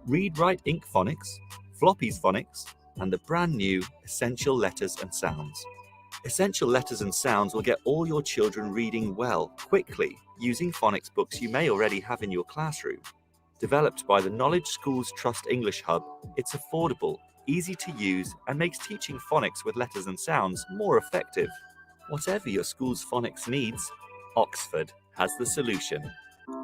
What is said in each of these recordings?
Read Write Ink Phonics, Floppy's Phonics, and the brand new Essential Letters and Sounds. Essential Letters and Sounds will get all your children reading well, quickly, using phonics books you may already have in your classroom. Developed by the Knowledge Schools Trust English Hub, it's affordable, easy to use, and makes teaching phonics with letters and sounds more effective. Whatever your school's phonics needs, Oxford has the solution.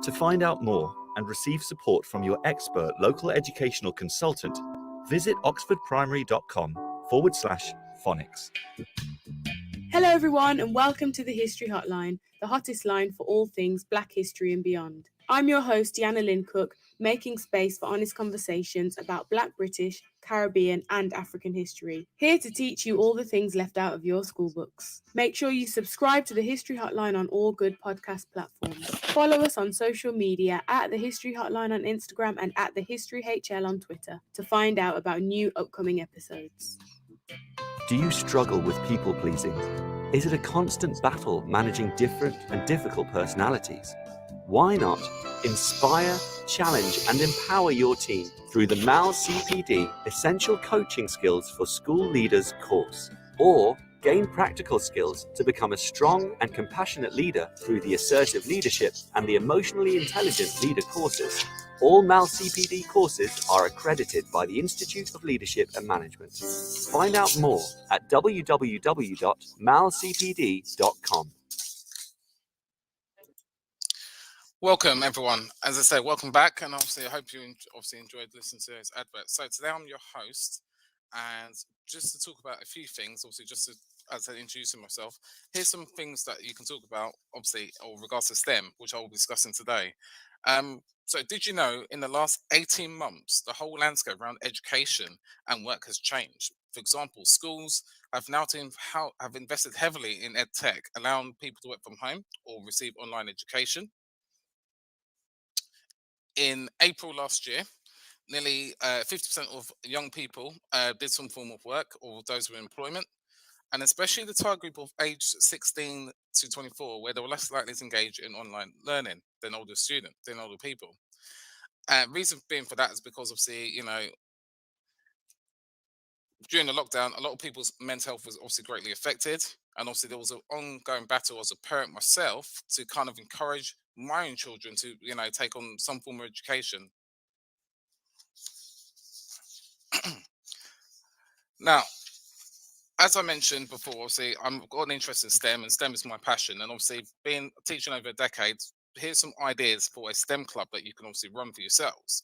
To find out more and receive support from your expert local educational consultant, visit oxfordprimary.com/phonics. Hello everyone and welcome to the History Hotline, the hottest line for all things Black history and beyond. I'm your host, Deanna Lynn Cook, making space for honest conversations about Black British, Caribbean and African history. Here to teach you all the things left out of your school books. Make sure you subscribe to the History Hotline on all good podcast platforms. Follow us on social media at the History Hotline on Instagram and at the History HL on Twitter to find out about new upcoming episodes. Do you struggle with people pleasing? Is it a constant battle managing different and difficult personalities? Why not inspire, challenge, and empower your team through the MAL CPD Essential Coaching Skills for School Leaders course, or gain practical skills to become a strong and compassionate leader through the Assertive Leadership and the Emotionally Intelligent Leader courses. All MAL CPD courses are accredited by the Institute of Leadership and Management. Find out more at www.malcpd.com. Welcome, everyone. As I say, welcome back, and obviously, I hope you enjoyed listening to this advert. So today, I'm your host, and just to talk about a few things, obviously, as I introducing myself, here's some things that you can talk about, obviously, or regards to STEM, which I will be discussing today. So did you know in the last 18 months, the whole landscape around education and work has changed? For example, schools have now have invested heavily in ed tech, allowing people to work from home or receive online education. In April last year, nearly 50% of young people did some form of work, or those with employment, and especially the target group of age 16 to 24, where they were less likely to engage in online learning than older people. Reason being for that is because obviously, during the lockdown, a lot of people's mental health was obviously greatly affected. And obviously there was an ongoing battle as a parent myself to kind of encourage my own children to, take on some form of education. Now, as I mentioned before, obviously I've got an interest in STEM, and STEM is my passion. And obviously, being teaching over a decade, here's some ideas for a STEM club that you can obviously run for yourselves.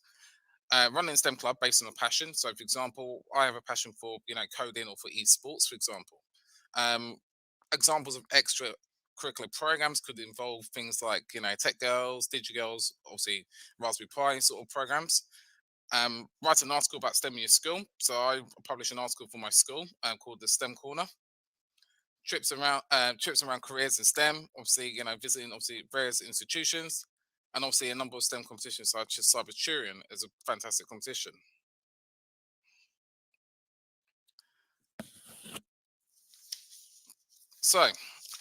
Running a STEM club based on a passion. So, for example, I have a passion for coding or for esports, for example. Examples of extracurricular programs could involve things like Tech Girls, DigiGirls, obviously Raspberry Pi sort of programs. Write an article about STEM in your school. So I published an article for my school called the STEM Corner. Trips around careers in STEM. Obviously, visiting various institutions, and obviously a number of STEM competitions such as Cyberturian is a fantastic competition. So,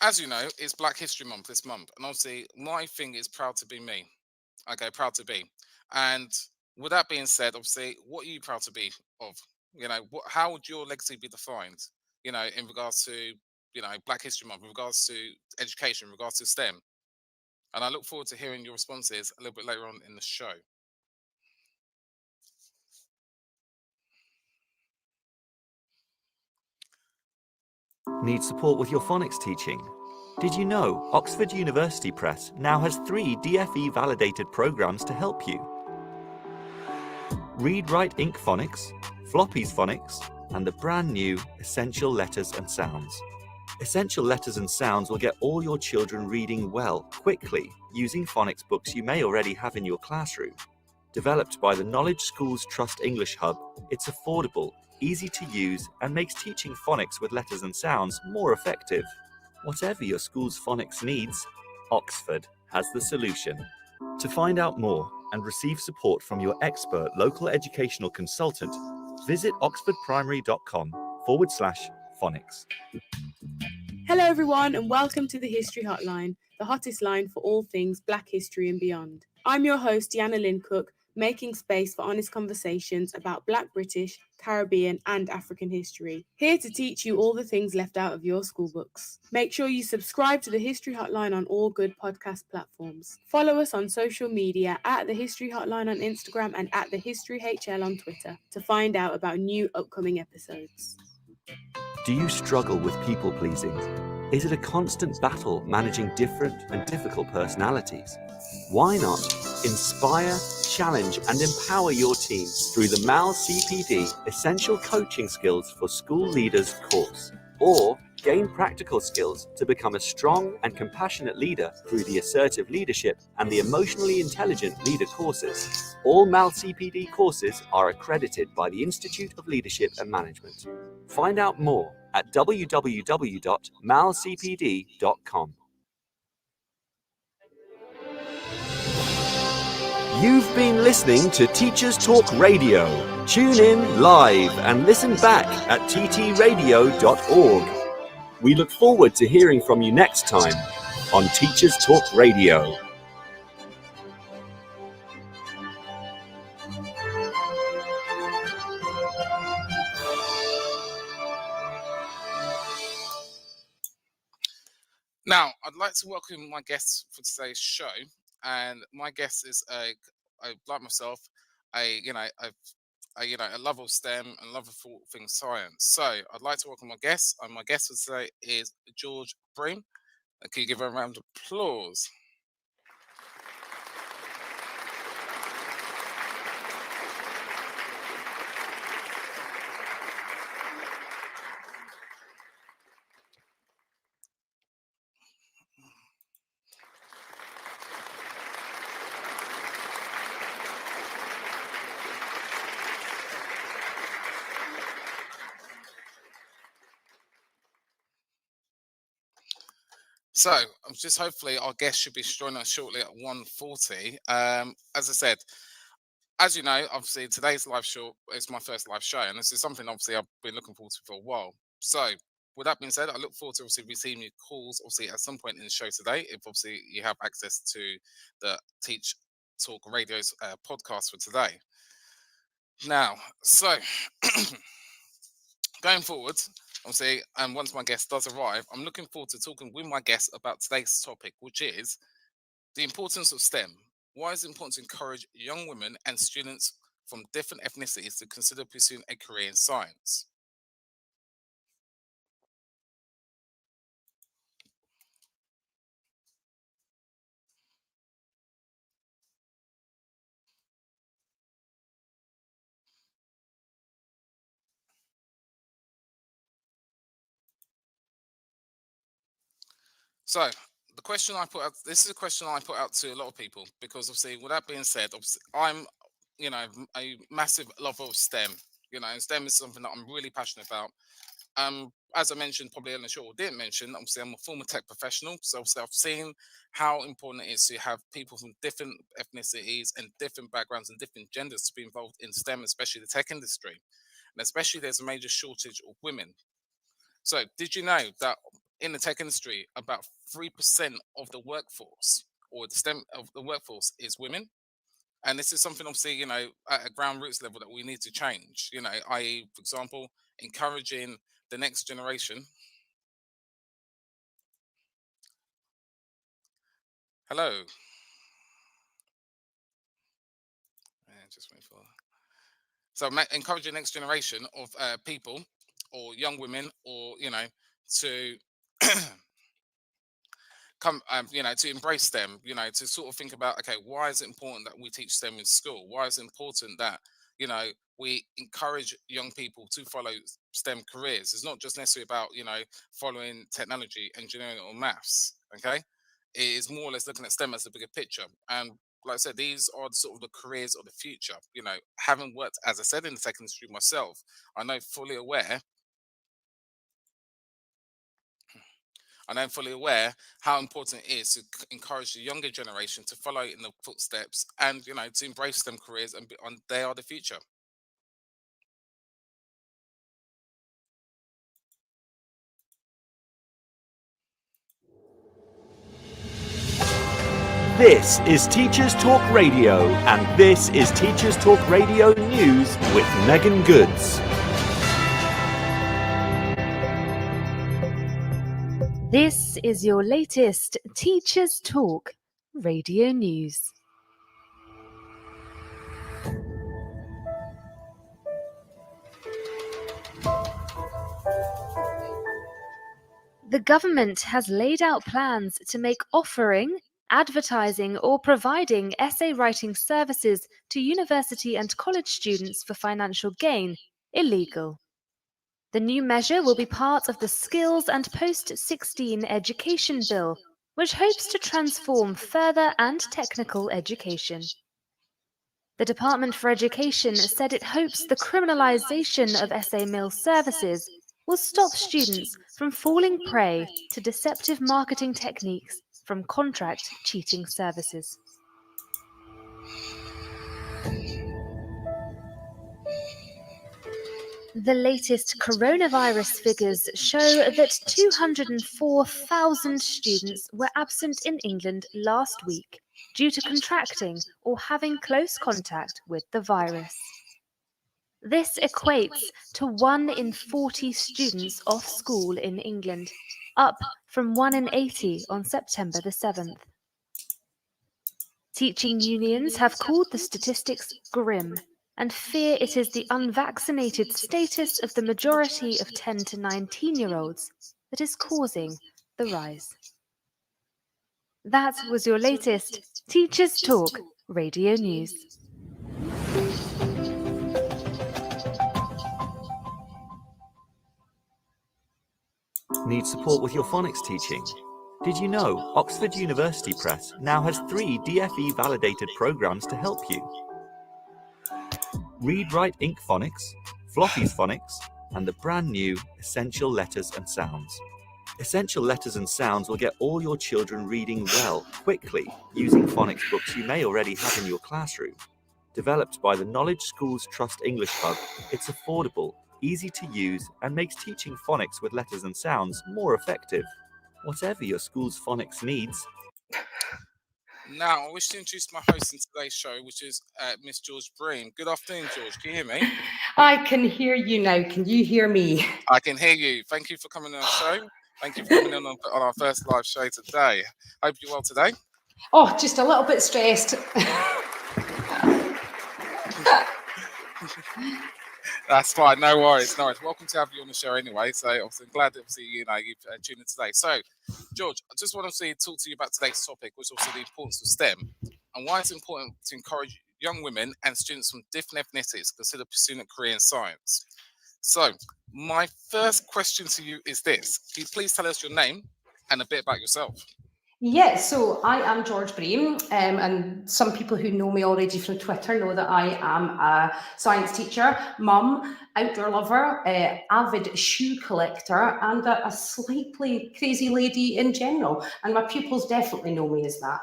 as you know, it's Black History Month this month, and obviously my thing is proud to be me. Okay, proud to be. And with that being said, obviously, what are you proud to be of? How would your legacy be defined? In regards to Black History Month, in regards to education, in regards to STEM. And I look forward to hearing your responses a little bit later on in the show. Need support with your phonics teaching? Did you know Oxford University Press now has 3 DFE validated programs to help you? Read Write Ink Phonics, Floppy's Phonics, and the brand new Essential Letters and Sounds. Essential Letters and Sounds will get all your children reading well, quickly, using phonics books you may already have in your classroom. Developed by the Knowledge Schools Trust English Hub, it's affordable, easy to use, and makes teaching phonics with letters and sounds more effective. Whatever your school's phonics needs, Oxford has the solution. To find out more and receive support from your expert local educational consultant, visit oxfordprimary.com/phonics. Hello everyone and welcome to the History Hotline, the hottest line for all things Black history and beyond. I'm your host, Deanna Lynn Cook, making space for honest conversations about Black, British, Caribbean, and African history. Here to teach you all the things left out of your school books. Make sure you subscribe to the History Hotline on all good podcast platforms. Follow us on social media at the History Hotline on Instagram and at the History HL on Twitter to find out about new upcoming episodes. Do you struggle with people pleasing? Is it a constant battle managing different and difficult personalities? Why not inspire, challenge, and empower your team through the MAL CPD Essential Coaching Skills for School Leaders course, or gain practical skills to become a strong and compassionate leader through the Assertive Leadership and the Emotionally Intelligent Leader courses. All MAL CPD courses are accredited by the Institute of Leadership and Management. Find out more at www.malcpd.com. You've been listening to Teachers Talk Radio. Tune in live and listen back at ttradio.org. We look forward to hearing from you next time on Teachers Talk Radio. Now, I'd like to welcome my guests for today's show, and my guest is like myself, a love of STEM and love of all things science. So, I'd like to welcome my guest, and my guest for today is George Bream. Can you give her a round of applause? So, just hopefully our guest should be joining us shortly at 1:40. As I said, as you know, obviously today's live show is my first live show, and this is something obviously I've been looking forward to for a while. So, with that being said, I look forward to obviously receiving your calls, obviously at some point in the show today, if obviously you have access to the Teach Talk Radio's podcast for today. Now, so going forward, obviously, and once my guest does arrive, I'm looking forward to talking with my guest about today's topic, which is the importance of STEM. Why is it important to encourage young women and students from different ethnicities to consider pursuing a career in science? So, the question I put out, this is a question I put out to a lot of people because obviously, with that being said, obviously, I'm, a massive lover of STEM. And STEM is something that I'm really passionate about. As I mentioned, probably on the show, or didn't mention, obviously, I'm a former tech professional. So, obviously, I've seen how important it is to have people from different ethnicities and different backgrounds and different genders to be involved in STEM, especially the tech industry. And especially, there's a major shortage of women. So, did you know that in the tech industry, about 3% of the workforce or the STEM of the workforce is women? And this is something, obviously, at a ground roots level that we need to change, i.e., for example, encouraging the next generation. Hello. Just wait for. So, encouraging the next generation of people or young women or, to come to embrace them, to sort of think about, okay, why is it important that we teach STEM in school? Why is it important that we encourage young people to follow STEM careers? It's not just necessarily about following technology, engineering, or maths. Okay, it is more or less looking at STEM as the bigger picture. And like I said, these are the sort of the careers of the future. Having worked, as I said, in the tech industry myself, I know fully aware and I'm fully aware how important it is to encourage the younger generation to follow in the footsteps and, to embrace them careers and they are the future. This is Teachers Talk Radio, and this is Teachers Talk Radio News with Megan Goods. This is your latest Teachers Talk Radio News. The government has laid out plans to make offering, advertising or providing essay writing services to university and college students for financial gain illegal. The new measure will be part of the Skills and Post-16 Education Bill, which hopes to transform further and technical education. The Department for Education said it hopes the criminalisation of essay mill services will stop students from falling prey to deceptive marketing techniques from contract cheating services. The latest coronavirus figures show that 204,000 students were absent in England last week due to contracting or having close contact with the virus. This equates to 1 in 40 students off school in England, up from 1 in 80 on September the 7th. Teaching unions have called the statistics grim and fear it is the unvaccinated status of the majority of 10 to 19-year-olds that is causing the rise. That was your latest Teachers Talk Radio News. Need support with your phonics teaching? Did you know Oxford University Press now has 3 DFE validated programs to help you? Read Write Inc Phonics, Floppy's Phonics, and the brand new Essential Letters and Sounds. Essential Letters and Sounds will get all your children reading well, quickly, using phonics books you may already have in your classroom. Developed by the Knowledge Schools Trust English Hub, it's affordable, easy to use, and makes teaching phonics with letters and sounds more effective. Whatever your school's phonics needs. Now, I wish to introduce my host in today's show, which is Miss George Bream. Good afternoon, George. Can you hear me? I can hear you now. Can you hear me? I can hear you. Thank you for coming on the show. Thank you for coming on our first live show today. Hope you're well today. Oh, just a little bit stressed. That's fine. No worries. No worries. Welcome to have you on the show anyway. So obviously, I'm glad that you've tuned in today. So, George, I just want to talk to you about today's topic, which is also the importance of STEM and why it's important to encourage young women and students from different ethnicities to consider pursuing a career in science. So, my first question to you is this. Can you please tell us your name and a bit about yourself? Yes, so I am George Bream, and some people who know me already from Twitter know that I am a science teacher, mum, outdoor lover, avid shoe collector, and a slightly crazy lady in general. And my pupils definitely know me as that.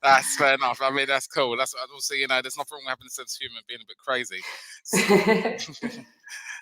That's fair enough. I mean, that's cool. That's obviously, there's nothing wrong with having a sense of humour, being a bit crazy.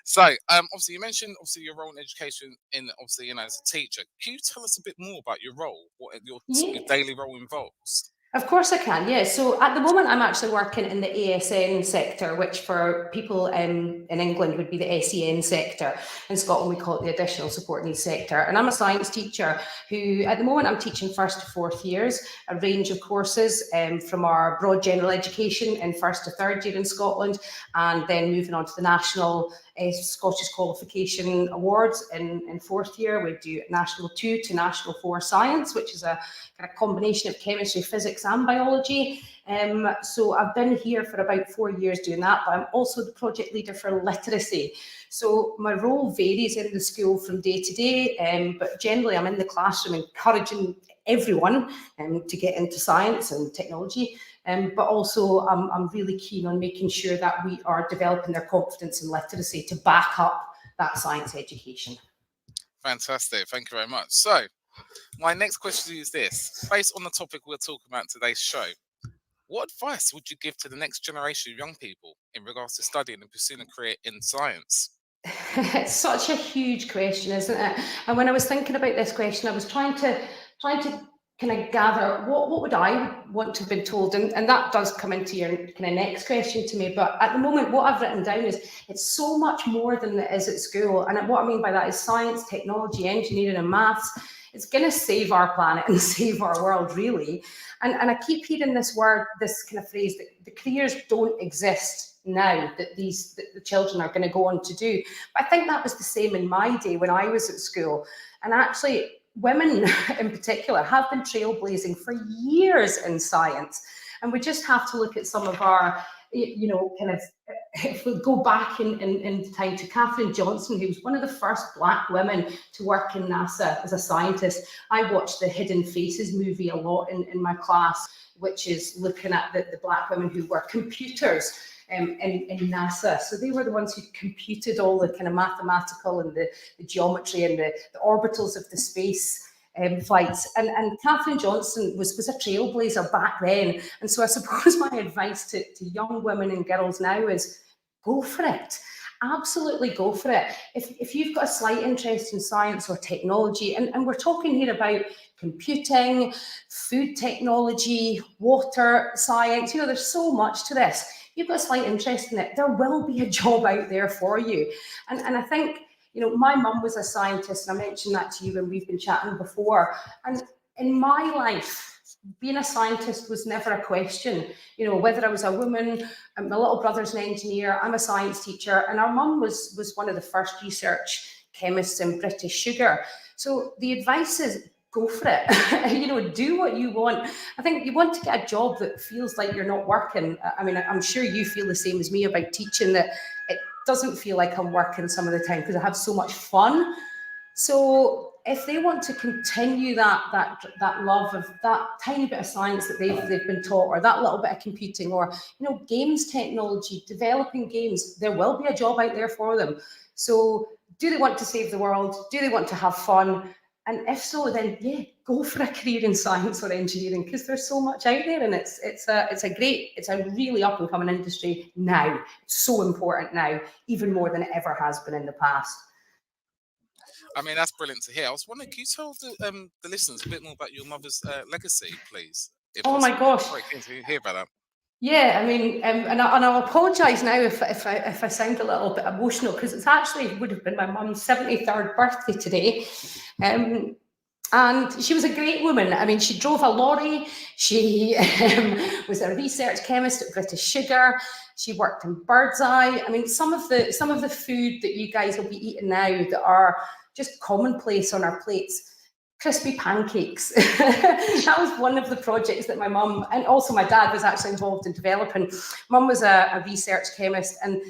So, obviously, you mentioned your role in education, as a teacher. Can you tell us a bit more about your role, what your daily role involves? Of course I can, yeah. So at the moment, I'm actually working in the ASN sector, which for people in England would be the SEN sector. In Scotland, we call it the Additional Support Needs sector. And I'm a science teacher who, at the moment, I'm teaching first to fourth years, a range of courses from our broad general education in first to third year in Scotland, and then moving on to the national Scottish Qualification Awards in fourth year. We do National 2 to National 4 Science, which is a kind of combination of chemistry, physics and biology. So I've been here for about 4 years doing that, but I'm also the project leader for literacy. So my role varies in the school from day to day, but generally I'm in the classroom encouraging everyone to get into science and technology. But also I'm really keen on making sure that we are developing their confidence in literacy to back up that science education. Fantastic. Thank you very much. So my next question is this. Based on the topic we're talking about in today's show, what advice would you give to the next generation of young people in regards to studying and pursuing a career in science? It's such a huge question, isn't it? And when I was thinking about this question, I was trying to kind of gather what would I want to have been told, and that does come into your kind of next question to me. But at the moment, what I've written down is it's so much more than it is at school. And what I mean by that is science, technology, engineering, and maths. It's going to save our planet and save our world, really. And I keep hearing this kind of phrase that the careers don't exist now that the children are going to go on to do. But I think that was the same in my day when I was at school. And actually, women in particular have been trailblazing for years in science. And we just have to look at some of our, kind of, if we go back in time to Katherine Johnson, who was one of the first Black women to work in NASA as a scientist. I watched the Hidden Faces movie a lot in my class, which is looking at the Black women who were computers in NASA. So they were the ones who computed all the kind of mathematical and the geometry and the orbitals of the space flights. And Katherine Johnson was a trailblazer back then. And so I suppose my advice to young women and girls now is go for it. Absolutely go for it. If you've got a slight interest in science or technology, and we're talking here about computing, food technology, water science, there's so much to this. You've got a slight interest in it, there will be a job out there for you. And I think, my mum was a scientist, and I mentioned that to you when we've been chatting before. And in my life, being a scientist was never a question. Whether I was a woman, my little brother's an engineer, I'm a science teacher, and our mum was one of the first research chemists in British Sugar. So the advice is go for it. Do what you want. I think you want to get a job that feels like you're not working. I mean, I'm sure you feel the same as me about teaching, that it doesn't feel like I'm working some of the time because I have so much fun. So if they want to continue that love of that tiny bit of science that they've been taught, or that little bit of computing, or games technology, developing games, there will be a job out there for them. So do they want to save the world? Do they want to have fun? And if so, then yeah, go for a career in science or engineering, because there's so much out there, and it's a really up and coming industry now. It's so important now, even more than it ever has been in the past. I mean, that's brilliant to hear. I was wondering, can you tell the listeners a bit more about your mother's legacy, please? Oh my gosh! Very keen to hear about that. Yeah, I mean, and I'll apologise now if I sound a little bit emotional, because it's actually would have been my mum's 73rd birthday today. And she was a great woman. I mean, she drove a lorry. She was a research chemist at British Sugar. She worked in Birdseye. I mean, some of the food that you guys will be eating now that are just commonplace on our plates. Crispy pancakes. That was one of the projects that my mum, and also my dad, was actually involved in developing. Mum was a research chemist, and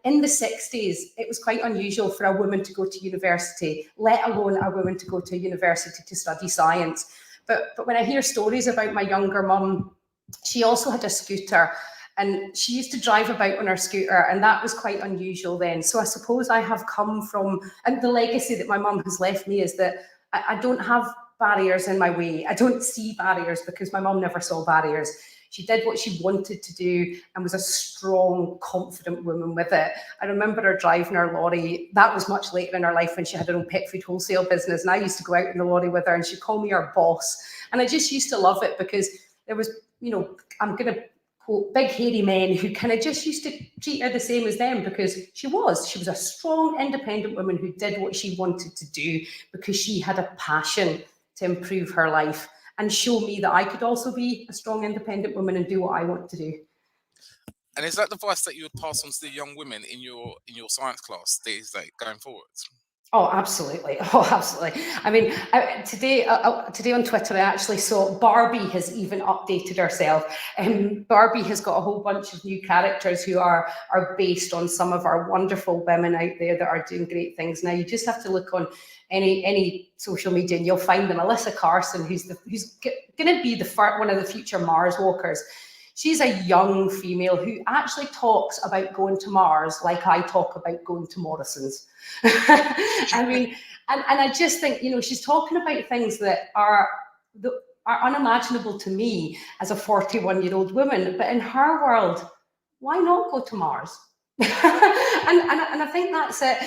in the 60s, it was quite unusual for a woman to go to university, let alone a woman to go to university to study science. But when I hear stories about my younger mum, she also had a scooter, and she used to drive about on her scooter, and that was quite unusual then. So I suppose I have come from, and the legacy that my mum has left me is that I don't have barriers in my way. I don't see barriers because my mum never saw barriers. She did what she wanted to do and was a strong, confident woman with it. I remember her driving her lorry. That was much later in her life when she had her own pet food wholesale business. And I used to go out in the lorry with her, and she'd call me her boss. And I just used to love it because there was, I'm going to quote, big hairy men who kind of just used to treat her the same as them, because she was a strong, independent woman who did what she wanted to do because she had a passion to improve her life and show me that I could also be a strong, independent woman and do what I want to do. And is that the advice that you would pass on to the young women in your science class these days going forwards? Oh, absolutely. Oh, absolutely. I mean, today on Twitter, I actually saw Barbie has even updated herself. Barbie has got a whole bunch of new characters who are based on some of our wonderful women out there that are doing great things. Now, you just have to look on any social media and you'll find them. Alyssa Carson, who's going to be one of the future Mars walkers. She's a young female who actually talks about going to Mars like I talk about going to Morrison's. I mean, and I just think, she's talking about things that are unimaginable to me as a 41-year-old woman. But in her world, why not go to Mars? and I think that's it.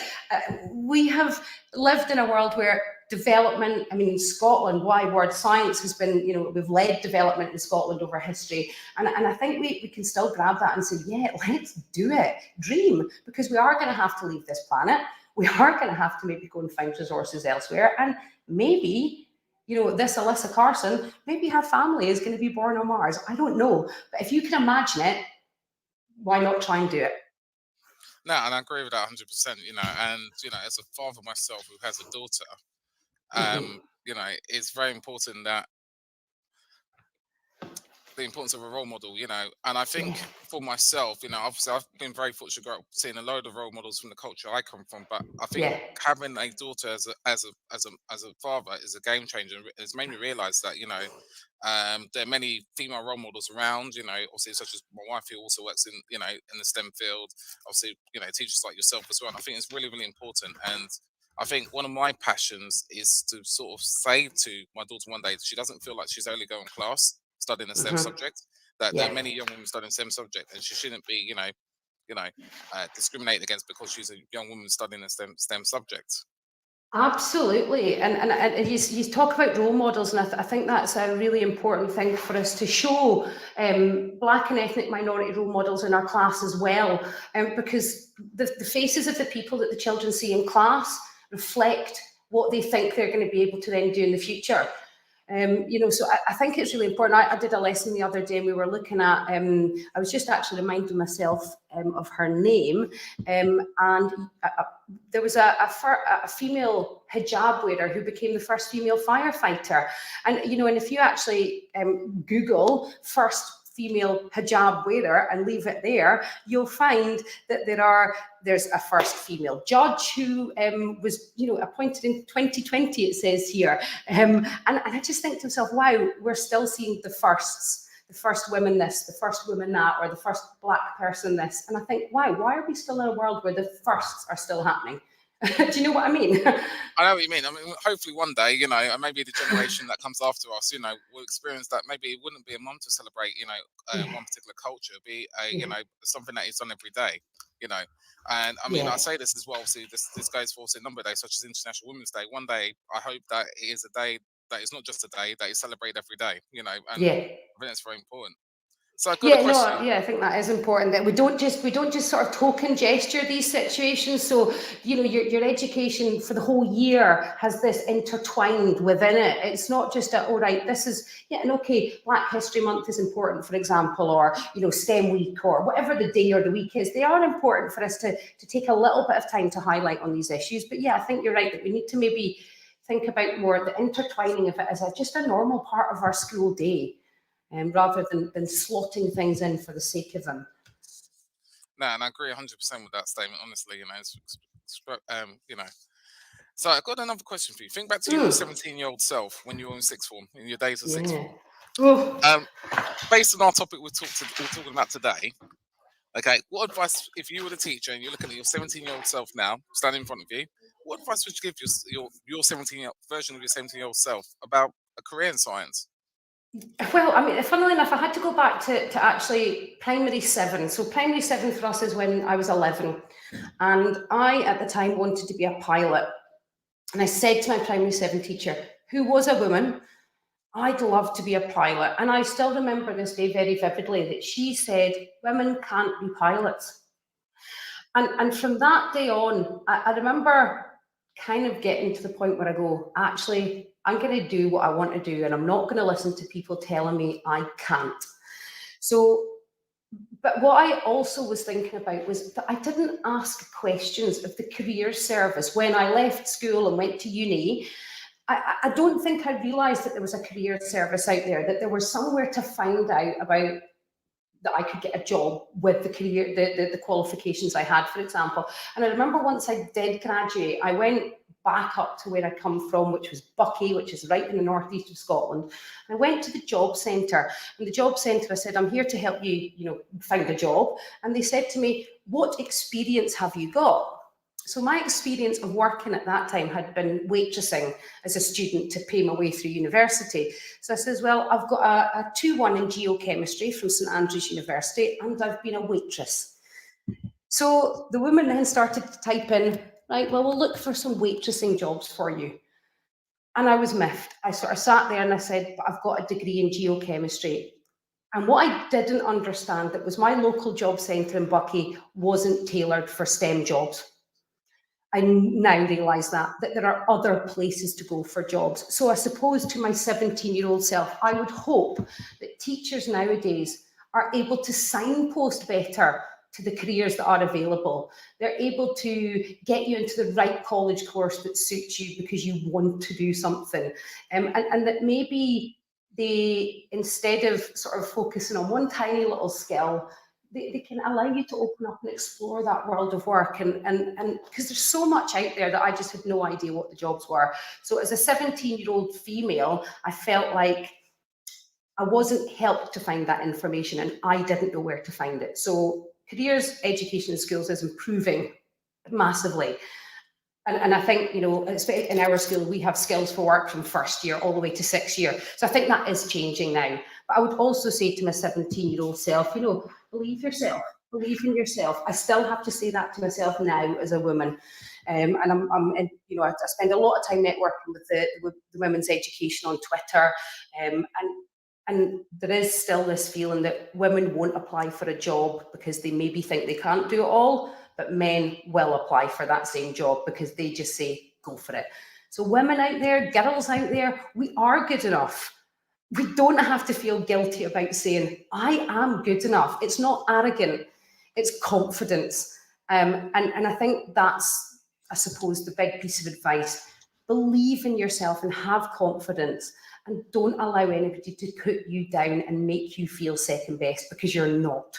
We have lived in a world where development. I mean, Scotland, why word science has been, we've led development in Scotland over history. And I think we can still grab that and say, yeah, let's do it, dream, because we are going to have to leave this planet. We are going to have to maybe go and find resources elsewhere. And maybe, this Alyssa Carson, maybe her family is going to be born on Mars. I don't know. But if you can imagine it, why not try and do it? No, and I agree with that 100%, and, as a father myself who has a daughter, it's very important that the importance of a role model, and I think for myself, obviously I've been very fortunate to grow up seeing a load of role models from the culture I come from, but I think having a daughter as a father is a game changer. It's made me realize that, there are many female role models around, obviously such as my wife who also works in the STEM field, obviously, teachers like yourself as well. And I think it's really, really important. And I think one of my passions is to sort of say to my daughter one day, she doesn't feel like she's only going to class studying a STEM subject, that there are many young women studying STEM subject, and she shouldn't be, discriminated against because she's a young woman studying a STEM subject. Absolutely, and you talk about role models, and I think that's a really important thing for us to show Black and ethnic minority role models in our class as well, because the faces of the people that the children see in class reflect what they think they're going to be able to then do in the future. So I think it's really important. I did a lesson the other day and we were looking at, I was just actually reminding myself of her name, and there was a female hijab wearer who became the first female firefighter. And, and if you actually Google first female hijab wearer and leave it there, you'll find that there's a first female judge who was appointed in 2020, it says here, and I just think to myself, wow, we're still seeing the firsts, the first women this, the first woman that, or the first Black person this, and I think, wow, why are we still in a world where the firsts are still happening? Do you know what I mean? I know what you mean. I mean, hopefully one day, maybe the generation that comes after us, will experience that. Maybe it wouldn't be a month to celebrate, one particular culture, be something that is done every day, And I mean, I say this as well. See, this goes for a number of days, such as International Women's Day. One day, I hope that it is a day that is not just a day that is celebrated every day, and I think that's very important. So I've got a question. I think that is important, that we don't just sort of token gesture these situations. So, your education for the whole year has this intertwined within it. It's not just this is, and okay, Black History Month is important, for example, or, STEM Week, or whatever the day or the week is. They are important for us to take a little bit of time to highlight on these issues. But I think you're right that we need to maybe think about more the intertwining of it as just a normal part of our school day. Rather than slotting things in for the sake of them. No, and I agree 100% with that statement. Honestly, So I've got another question for you. Think back to your 17-year-old self when you were in sixth form, in your days of sixth form. Based on our topic we're talking about today, okay, what advice, if you were the teacher and you're looking at your 17-year-old self now, standing in front of you, what advice would you give your 17-year-old version of your 17-year-old self about a career in science? Well, I mean, funnily enough, I had to go back to actually primary 7. So primary 7 for us is when I was 11. And I, at the time, wanted to be a pilot. And I said to my primary 7 teacher, who was a woman, I'd love to be a pilot. And I still remember this day very vividly, that she said, women can't be pilots. And from that day on, I remember kind of getting to the point where I go, actually, I'm going to do what I want to do, and I'm not going to listen to people telling me I can't. So, but what I also was thinking about was that I didn't ask questions of the career service when I left school and went to uni. I don't think I realised that there was a career service out there, that there was somewhere to find out about that I could get a job with the career, the qualifications I had, for example. And I remember once I did graduate, I went back up to where I come from, which was Buckie, which is right in the northeast of Scotland. I went to the job centre, and the job centre, I said, I'm here to help you, find a job. And they said to me, what experience have you got? So my experience of working at that time had been waitressing as a student to pay my way through university. So I says, well, I've got a 2-1 in geochemistry from St Andrews University, and I've been a waitress. So the woman then started to type in, right, well, we'll look for some waitressing jobs for you. And I was miffed. I sort of sat there and I said, but I've got a degree in geochemistry. And what I didn't understand, that was my local job centre in Buckie wasn't tailored for STEM jobs. I now realise that there are other places to go for jobs. So I suppose to my 17-year-old self, I would hope that teachers nowadays are able to signpost better to the careers that are available. They're able to get you into the right college course that suits you because you want to do something. And that maybe they, instead of sort of focusing on one tiny little skill, they can allow you to open up and explore that world of work, and because there's so much out there that I just had no idea what the jobs were. So as a 17-year-old female, I felt like I wasn't helped to find that information, and I didn't know where to find it. So careers, education and schools is improving massively. And I think, you know, in our school, we have skills for work from first year all the way to 6th year. So I think that is changing now. But I would also say to my 17-year-old self, you know, believe yourself, believe in yourself. I still have to say that to myself now as a woman. And you know, I spend a lot of time networking with the women's education on Twitter. And there is still this feeling that women won't apply for a job because they maybe think they can't do it all, but men will apply for that same job because they just say, go for it. So women out there, girls out there, we are good enough. We don't have to feel guilty about saying, I am good enough. It's not arrogant, it's confidence. And I think that's, I suppose, the big piece of advice. Believe in yourself and have confidence, and don't allow anybody to put you down and make you feel second best, because you're not.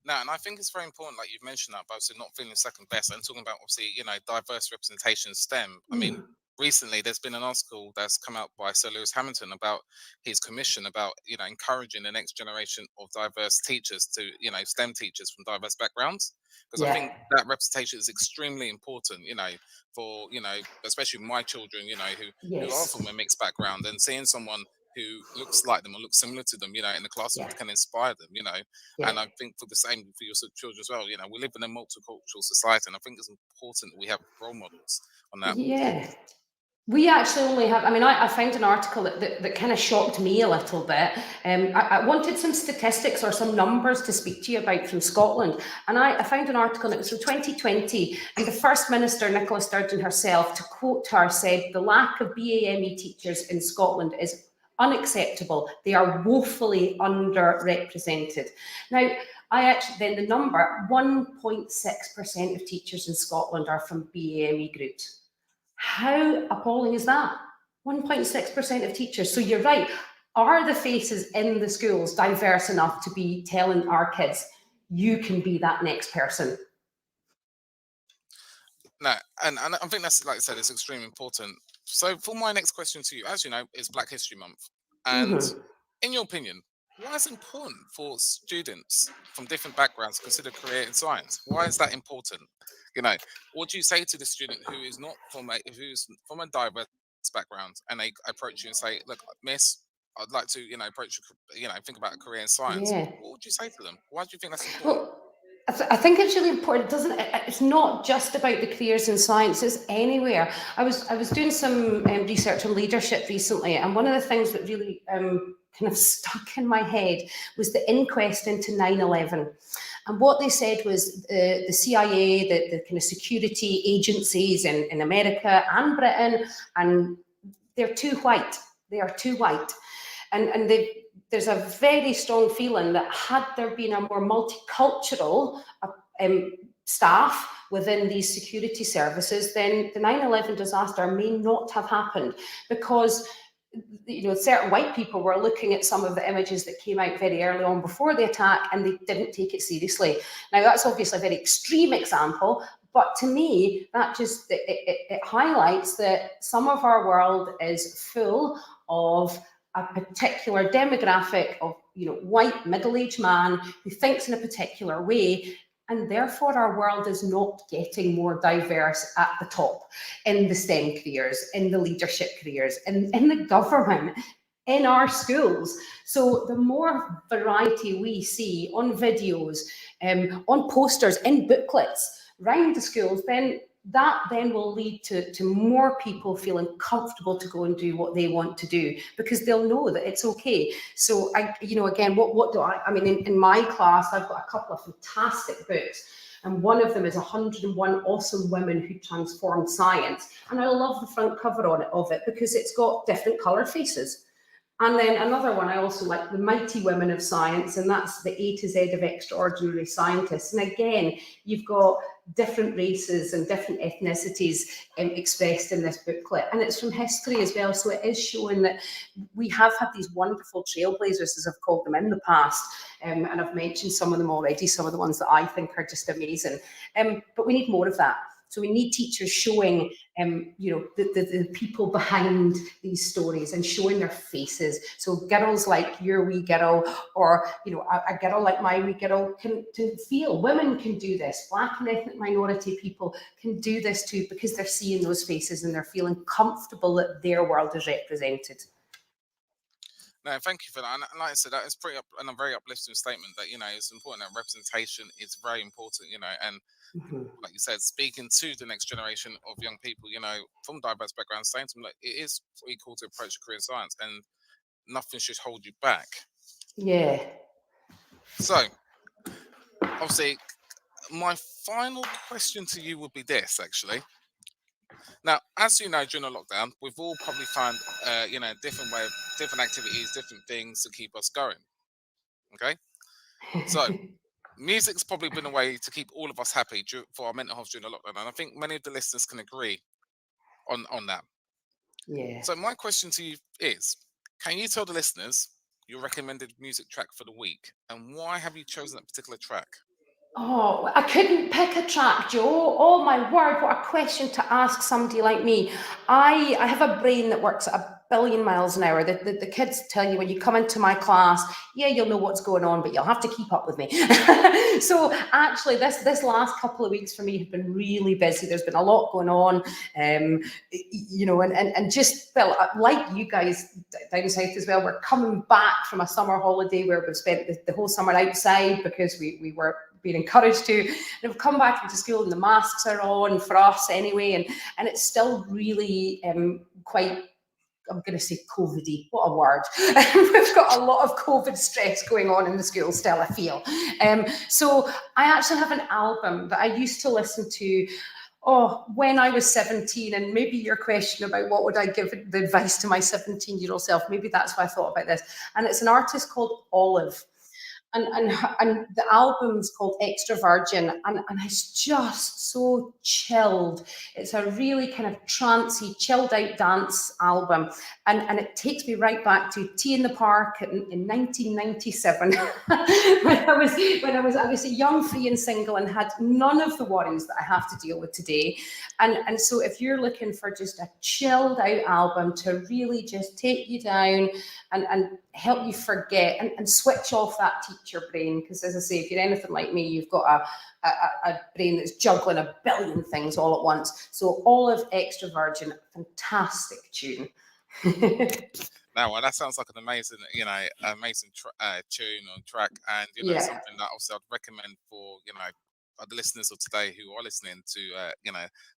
No, and I think it's very important, like you've mentioned that, but also not feeling second best and talking about, obviously, you know, diverse representation in STEM. I mean, recently there's been an article that's come out by Sir Lewis Hamilton about his commission about, you know, encouraging the next generation of diverse teachers to, you know, STEM teachers from diverse backgrounds. Because I think that representation is extremely important, you know, for, you know, especially my children, you know, who are from a mixed background, and seeing someone who looks like them or looks similar to them, you know, in the classroom can inspire them, you know. And I think for the same for your children as well, you know, we live in a multicultural society, and I think it's important that we have role models on that. Yeah. We actually only have, I mean, I found an article that kind of shocked me a little bit. I wanted some statistics or some numbers to speak to you about from Scotland. And I found an article, and it was from 2020. And the First Minister, Nicola Sturgeon herself, to quote her, said, the lack of BAME teachers in Scotland is unacceptable. They are woefully underrepresented. Now, then the number, 1.6% of teachers in Scotland are from BAME groups. How appalling is that? 1.6% of teachers. So you're right. Are the faces in the schools diverse enough to be telling our kids, you can be that next person? No, and I think that's, like I said, it's extremely important. So for my next question to you, as you know, is Black History Month. And in your opinion, why is it important for students from different backgrounds to consider career in science? Why is that important? You know, what do you say to the student who is not who's from a diverse background, and they approach you and say, look, miss, I'd like to, you know, think about a career in science. What would you say to them? Why do you think that's important? Well, I think it's really important, doesn't it? It's not just about the careers in science, it's anywhere. I was doing some research on leadership recently, and one of the things that really kind of stuck in my head was the inquest into 9/11. And what they said was the CIA, the kind of security agencies in America and Britain, and they're too white. They are too white. And there's a very strong feeling that had there been a more multicultural staff within these security services, then the 9/11 disaster may not have happened, because you know, certain white people were looking at some of the images that came out very early on before the attack, and they didn't take it seriously. Now, that's obviously a very extreme example, but to me, that just it highlights that some of our world is full of a particular demographic of, you know, white middle-aged man who thinks in a particular way, and therefore our world is not getting more diverse at the top, in the STEM careers, in the leadership careers, in the government, in our schools. So the more variety we see on videos, on posters, in booklets, around the schools, then that then will lead to more people feeling comfortable to go and do what they want to do, because they'll know that it's okay. So again, what do I mean, in my class, I've got a couple of fantastic books. And one of them is 101 Awesome Women Who Transformed Science. And I love the front cover of it because it's got different coloured faces. And then another one I also like, The Mighty Women of Science, and that's the A to Z of extraordinary scientists. And again, you've got different races and different ethnicities expressed in this booklet. And it's from history as well, so it is showing that we have had these wonderful trailblazers, as I've called them, in the past. And I've mentioned some of them already, some of the ones that I think are just amazing. But we need more of that. So we need teachers showing, the people behind these stories and showing their faces. So girls like your wee girl, or a girl like my wee girl, can feel women can do this. Black and ethnic minority people can do this too, because they're seeing those faces and they're feeling comfortable that their world is represented. No, thank you for that. And like I said, that is a very uplifting statement that, it's important that representation is very important, and like you said, speaking to the next generation of young people, from diverse backgrounds, saying to them, like, it is equal to approach a career in science and nothing should hold you back. Yeah. So, obviously, my final question to you would be this, actually. Now, as you know, during the lockdown, we've all probably found, different activities, different things to keep us going. Okay? So, music's probably been a way to keep all of us happy for our mental health during the lockdown. And I think many of the listeners can agree on that. Yeah. So my question to you is, can you tell the listeners your recommended music track for the week? And why have you chosen that particular track? Oh, I couldn't pick a track, Joe. Oh my word, what a question to ask somebody like me. I have a brain that works at 1 billion miles an hour. The kids tell you when you come into my class, yeah, you'll know what's going on, but you'll have to keep up with me. So actually, this last couple of weeks for me have been really busy. There's been a lot going on, and just, well, like you guys down south as well, we're coming back from a summer holiday where we've spent the whole summer outside because we were being encouraged to, and we've come back into school and the masks are on for us anyway, and it's still really quite, I'm going to say COVID-y, what a word. We've got a lot of COVID stress going on in the school still, I feel. So I actually have an album that I used to listen to when I was 17, and maybe your question about what would I give the advice to my 17-year-old self, maybe that's why I thought about this. And it's an artist called Olive. And the album's called Extra Virgin, and it's just so chilled. It's a really kind of trancey, chilled out dance album, and it takes me right back to Tea in the Park in 1997 when I was a young, free and single and had none of the worries that I have to deal with today. And so if you're looking for just a chilled out album to really just take you down and help you forget and switch off that teacher brain, because as I say, if you're anything like me, you've got a brain that's juggling 1 billion things all at once. So Olive, Extra Virgin, fantastic tune. Now, well, that sounds like an amazing, tune or track, and something that also I'd recommend for the listeners of today who are listening to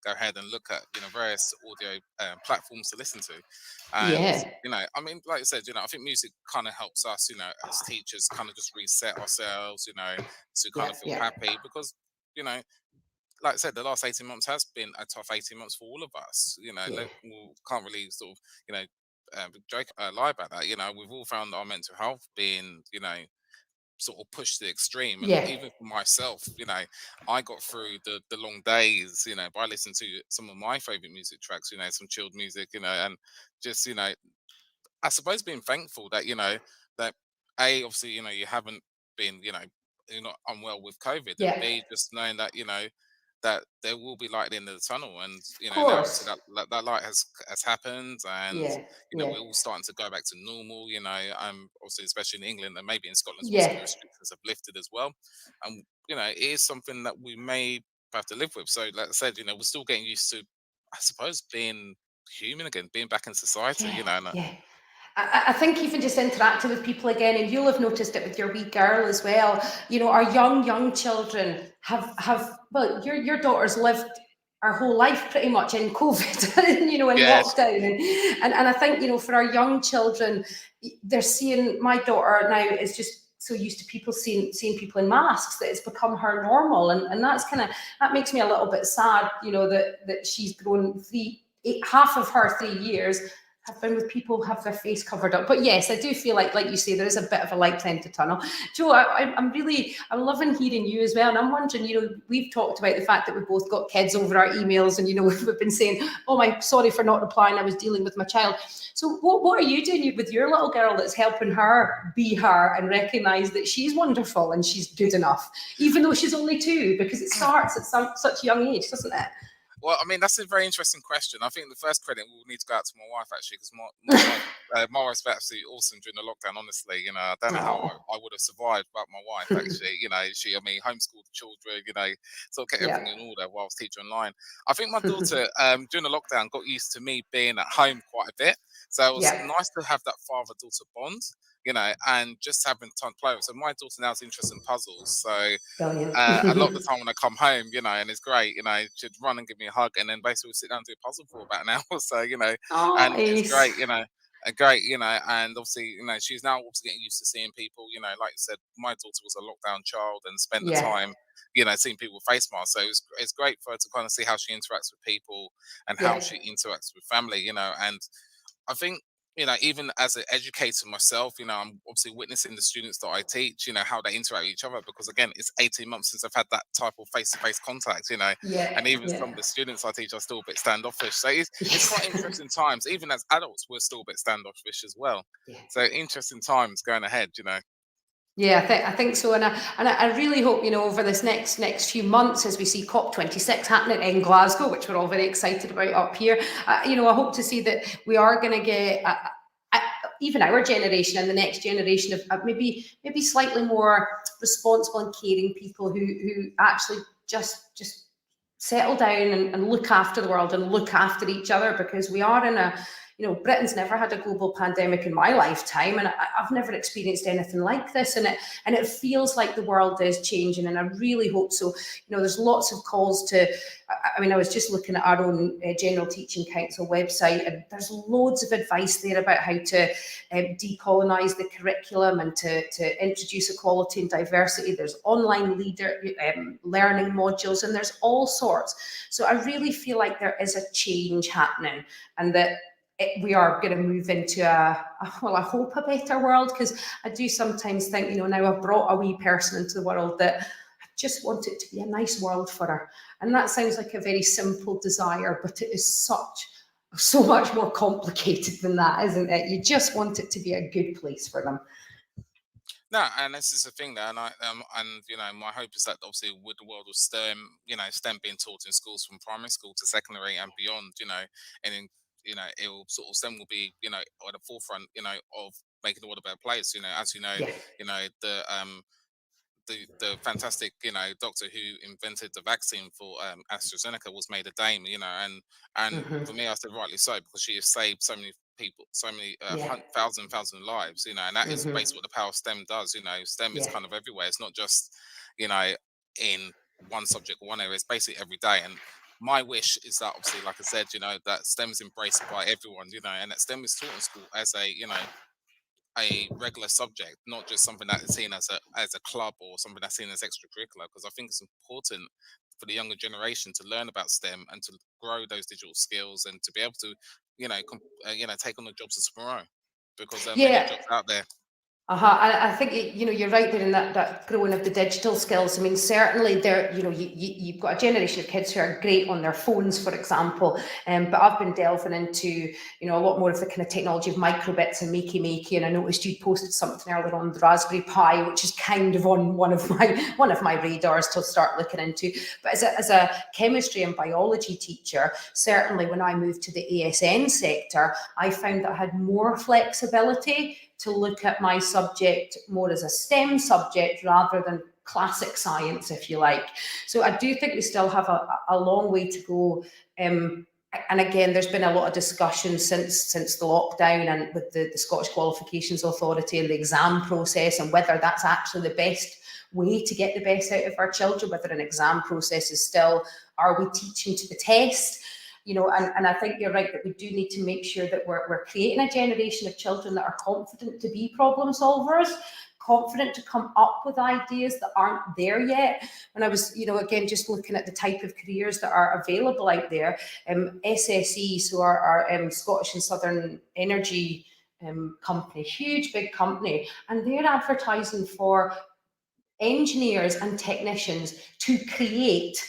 go ahead and look at various audio platforms to listen to. And I mean, like I said, I think music kind of helps us, as teachers, kind of just reset ourselves, to kind of feel happy, because like I said, the last 18 months has been a tough 18 months for all of us. We can't really sort of lie about that. We've all found our mental health being sort of pushed to the extreme, and even for myself, I got through the long days by listening to some of my favorite music tracks, some chilled music, and just I suppose being thankful that that obviously you haven't been you're not unwell with COVID, and B, just knowing that that there will be light at the end of the tunnel, and now obviously that light has happened, and we're all starting to go back to normal. Obviously, especially in England and maybe in Scotland, some of the restrictions have lifted as well, and it is something that we may have to live with. So, like I said, we're still getting used to, I suppose, being human again, being back in society. I think even just interacting with people again, and you'll have noticed it with your wee girl as well. Our young children have well, your daughter's lived our whole life pretty much in COVID, you know, in lockdown. And I think, you know, for our young children, they're seeing, my daughter now is just so used to people seeing people in masks that it's become her normal. And that's that makes me a little bit sad, you know, that she's grown half of her 3 years have been with people who have their face covered up. But yes, I do feel like you say, there is a bit of a light at the end of the tunnel. Jo, I'm loving hearing you as well. And I'm wondering, you know, we've talked about the fact that we've both got kids over our emails, and, you know, we've been saying, oh sorry for not replying, I was dealing with my child. So what are you doing with your little girl that's helping her be her and recognise that she's wonderful and she's good enough, even though she's only 2, because it starts at such a young age, doesn't it? Well, I mean, that's a very interesting question. I think the first credit will need to go out to my wife, actually, because my wife's been absolutely awesome during the lockdown, honestly. You know, I don't know how I would have survived without my wife, actually. You know, homeschooled the children, you know, sort of kept everything in order while I was teaching online. I think my daughter, during the lockdown, got used to me being at home quite a bit. So it was nice to have that father-daughter bond, you know, and just having time to play with. So my daughter now is interested in puzzles. So a lot of the time when I come home, you know, and it's great, you know, she'd run and give me a hug, and then basically we'll sit down and do a puzzle for about an hour or so, you know, and it's great, you know. And obviously, you know, she's now also getting used to seeing people, you know, like you said, my daughter was a lockdown child and spent the time, you know, seeing people with face masks. So it's great for her to kind of see how she interacts with people and how she interacts with family, you know. And I think, you know, even as an educator myself, you know, I'm obviously witnessing the students that I teach, you know, how they interact with each other, because again, it's 18 months since I've had that type of face-to-face contact, you know, and even some of the students I teach are still a bit standoffish. So it's quite interesting times. Even as adults, we're still a bit standoffish as well. So interesting times going ahead, you know. Yeah, I think so, and I really hope, you know, over this next few months, as we see COP26 happening in Glasgow, which we're all very excited about up here, you know, I hope to see that we are going to get even our generation and the next generation of maybe slightly more responsible and caring people who actually just settle down and look after the world and look after each other, because we are in a, you know, Britain's never had a global pandemic in my lifetime, and I've never experienced anything like this, and it feels like the world is changing, and I really hope so. You know, there's lots of calls to, I mean, I was just looking at our own General Teaching Council website, and there's loads of advice there about how to decolonise the curriculum and to introduce equality and diversity. There's online learning modules, and there's all sorts. So I really feel like there is a change happening, and that we are going to move into I hope a better world, because I do sometimes think, you know, now I've brought a wee person into the world that I just want it to be a nice world for her. And that sounds like a very simple desire, but it is so much more complicated than that, isn't it? You just want it to be a good place for them. No, and this is the thing there, and you know, my hope is that obviously with the world of STEM, you know, STEM being taught in schools from primary school to secondary and beyond, you know, and in, you know, it will sort of STEM will be, you know, at the forefront, you know, of making the world a better place. You know, as you know, the fantastic, you know, doctor who invented the vaccine for AstraZeneca was made a dame, you know, and for me, I said rightly so, because she has saved so many people, so many thousand lives, you know, and that is basically what the power of STEM does. You know, STEM is kind of everywhere. It's not just, you know, in one subject or one area. It's basically every day. And my wish is that, obviously, like I said, you know, that STEM is embraced by everyone, you know, and that STEM is taught in school as a, you know, a regular subject, not just something that is seen as a club or something that's seen as extracurricular. Because I think it's important for the younger generation to learn about STEM and to grow those digital skills and to be able to, you know, take on the jobs of tomorrow, because there are many jobs out there. I think, you know, you're right there in that growing of the digital skills. I mean, certainly there, you know, you've got a generation of kids who are great on their phones, for example. But I've been delving into, you know, a lot more of the kind of technology of microbits and makey. And I noticed you posted something earlier on the Raspberry Pi, which is kind of on one of my radars to start looking into. But as a chemistry and biology teacher, certainly when I moved to the ASN sector, I found that I had more flexibility to look at my subject more as a STEM subject rather than classic science, if you like. So I do think we still have a long way to go. And again, there's been a lot of discussion since the lockdown, and with the Scottish Qualifications Authority and the exam process, and whether that's actually the best way to get the best out of our children, whether an exam process is still, are we teaching to the test? You know, and I think you're right that we do need to make sure that we're creating a generation of children that are confident to be problem solvers, confident to come up with ideas that aren't there yet. When I was, you know, again, just looking at the type of careers that are available out there, SSE, so our Scottish and Southern Energy company, huge big company, and they're advertising for engineers and technicians to create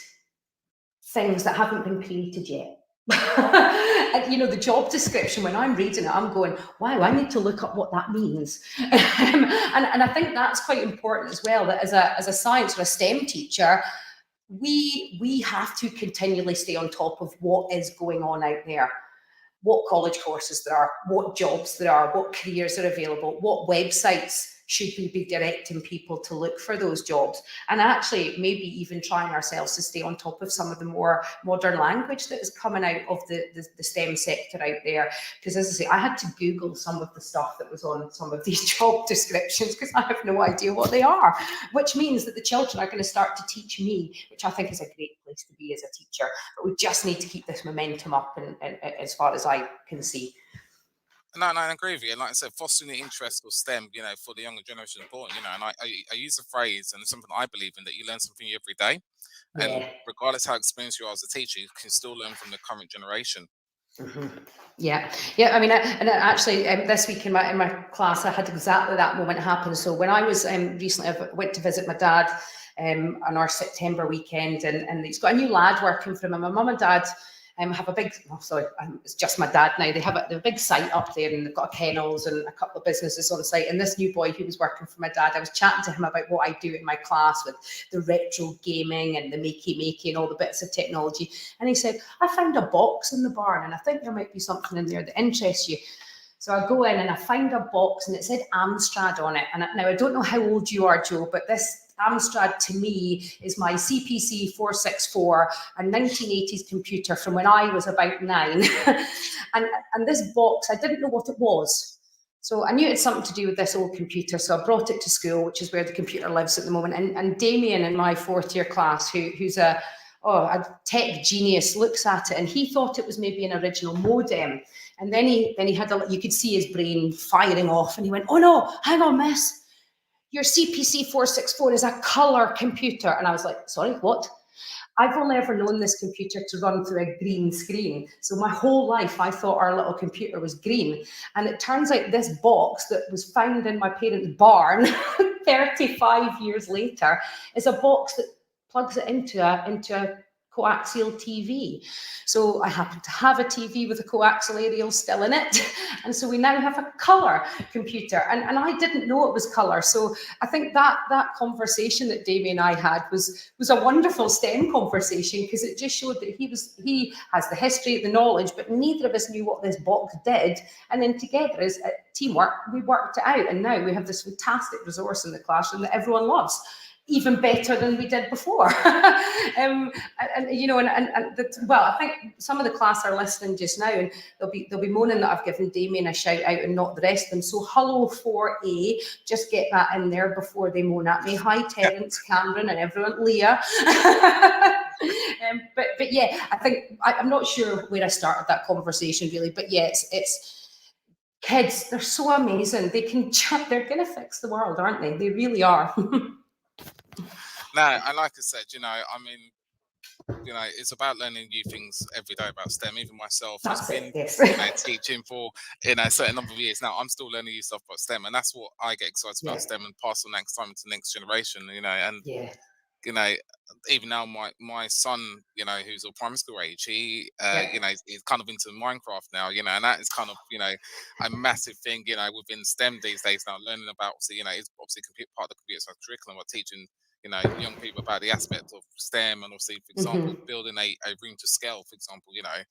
things that haven't been created yet. And, you know, the job description, when I'm reading it, I'm going, wow, I need to look up what that means. And I think that's quite important as well, that as a science or a STEM teacher, we have to continually stay on top of what is going on out there, what college courses there are, what jobs there are, what careers are available, what websites should we be directing people to look for those jobs, and actually maybe even trying ourselves to stay on top of some of the more modern language that is coming out of the STEM sector out there. Because as I say, I had to Google some of the stuff that was on some of these job descriptions because I have no idea what they are, which means that the children are going to start to teach me, which I think is a great place to be as a teacher. But we just need to keep this momentum up, and as far as I can see. No, I agree with you. And like I said, fostering the interest of STEM, you know, for the younger generation is important, you know, and I use the phrase, and it's something I believe in, that you learn something every day. And regardless how experienced you are as a teacher, you can still learn from the current generation. Mm-hmm. Yeah. I mean, actually, this week in my class, I had exactly that moment happen. So when I was recently, I went to visit my dad on our September weekend, and he's got a new lad working for him. And my mum and dad have a big, it's just my dad now. They have a big site up there, and they've got kennels and a couple of businesses on site. And this new boy who was working for my dad, I was chatting to him about what I do in my class with the retro gaming and the makey and all the bits of technology. And he said, I found a box in the barn, and I think there might be something in there that interests you. So I go in and I find a box, and it said Amstrad on it. And now I don't know how old you are, Joe, but this Amstrad to me is my CPC 464, a 1980s computer from when I was about 9. and this box, I didn't know what it was. So I knew it had something to do with this old computer. So I brought it to school, which is where the computer lives at the moment. And Damien in my 4th year class, who's a tech genius, looks at it, and he thought it was maybe an original modem. And then he had you could see his brain firing off, and he went, oh no, hang on, miss. Your CPC 464 is a colour computer. And I was like, sorry, what? I've only ever known this computer to run through a green screen. So my whole life, I thought our little computer was green. And it turns out this box that was found in my parents' barn 35 years later is a box that plugs it into a coaxial TV. So I happen to have a TV with a coaxial aerial still in it. And so we now have a colour computer. And I didn't know it was colour. So I think that conversation that Damien and I had was a wonderful STEM conversation, because it just showed that he has the history, the knowledge, but neither of us knew what this box did. And then together as teamwork, we worked it out. And now we have this fantastic resource in the classroom that everyone loves, even better than we did before. I think some of the class are listening just now, and they'll be moaning that I've given Damien a shout out and not the rest of them. So hello 4A, just get that in there before they moan at me. Hi Terence, Cameron, and everyone, Leah. But yeah, I think I'm not sure where I started that conversation really, but yeah, it's kids. They're so amazing. They're gonna fix the world, aren't they? They really are. No, and like I said, you know, I mean, you know, it's about learning new things every day about STEM. Even myself, who's been teaching for a certain number of years now, I'm still learning new stuff about STEM, and that's what I get excited about STEM and pass on next time to the next generation. You know, and you know, even now my son, you know, who's a primary school age, he you know, he's kind of into Minecraft now, you know, and that is kind of, you know, a massive thing, you know, within STEM these days now, learning about, you know, it's obviously part of the computer science curriculum, but teaching, you know, young people about the aspect of STEM, and obviously, for example, building a room to scale, for example, you know.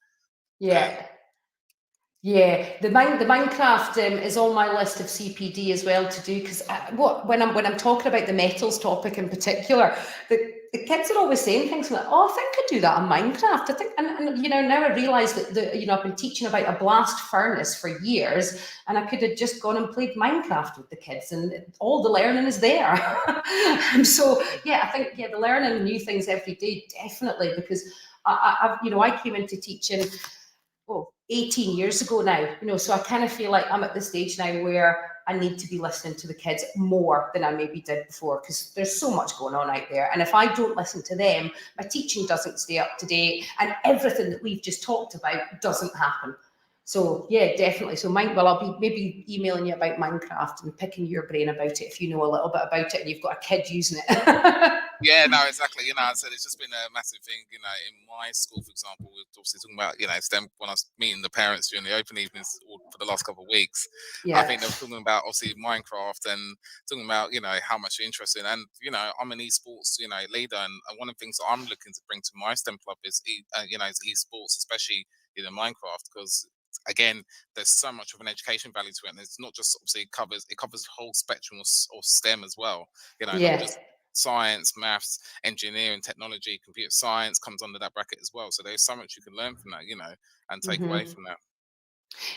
Yeah, the Minecraft is on my list of CPD as well to do, because when I'm talking about the metals topic in particular, the kids are always saying things like, "Oh, I think I could do that on Minecraft." I think, and now I realise that I've been teaching about a blast furnace for years, and I could have just gone and played Minecraft with the kids, and all the learning is there. And so yeah, I think the learning new things every day, definitely, because I came into teaching 18 years ago now, so I kind of feel like I'm at the stage now where I need to be listening to the kids more than I maybe did before, because there's so much going on out there. And if I don't listen to them, my teaching doesn't stay up to date, and everything that we've just talked about doesn't happen. So yeah, definitely. So I'll be maybe emailing you about Minecraft and picking your brain about it if you know a little bit about it and you've got a kid using it. Yeah, no, exactly. I said it's just been a massive thing. In my school, for example, we're obviously talking about STEM when I was meeting the parents during the open evenings for the last couple of weeks. Yeah. I think they were talking about obviously Minecraft and talking about how much you're interested in. And I'm an esports leader, and one of the things that I'm looking to bring to my STEM club is is esports, especially Minecraft, because again, there's so much of an education value to it, and it's not just obviously it covers the whole spectrum of STEM as well. Not just science, maths, engineering, technology, computer science comes under that bracket as well. So there's so much you can learn from that, and take away from that.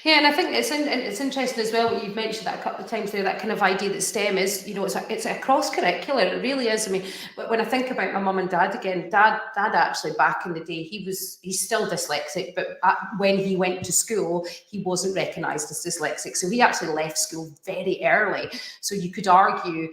Yeah, and I think it's interesting as well. You've mentioned that a couple of times there, that kind of idea that STEM is, it's a cross curricular. It really is. I mean, when I think about my mum and dad again, dad actually back in the day, he's still dyslexic, but when he went to school, he wasn't recognised as dyslexic, so he actually left school very early. So you could argue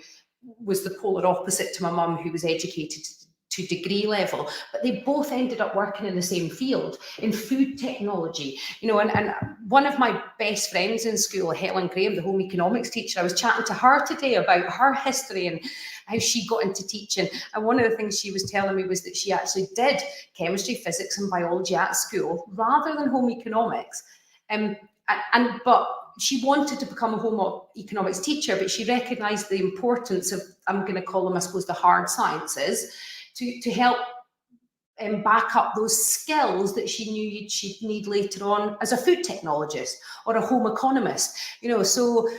was the polar opposite to my mum, who was educated to degree level, but they both ended up working in the same field, in food technology, and one of my best friends in school, Helen Graham, the home economics teacher, I was chatting to her today about her history and how she got into teaching, and one of the things she was telling me was that she actually did chemistry, physics and biology at school rather than home economics, but she wanted to become a home economics teacher, but she recognised the importance of, I'm going to call them, I suppose, the hard sciences, to help back up those skills that she knew she'd need later on as a food technologist or a home economist. So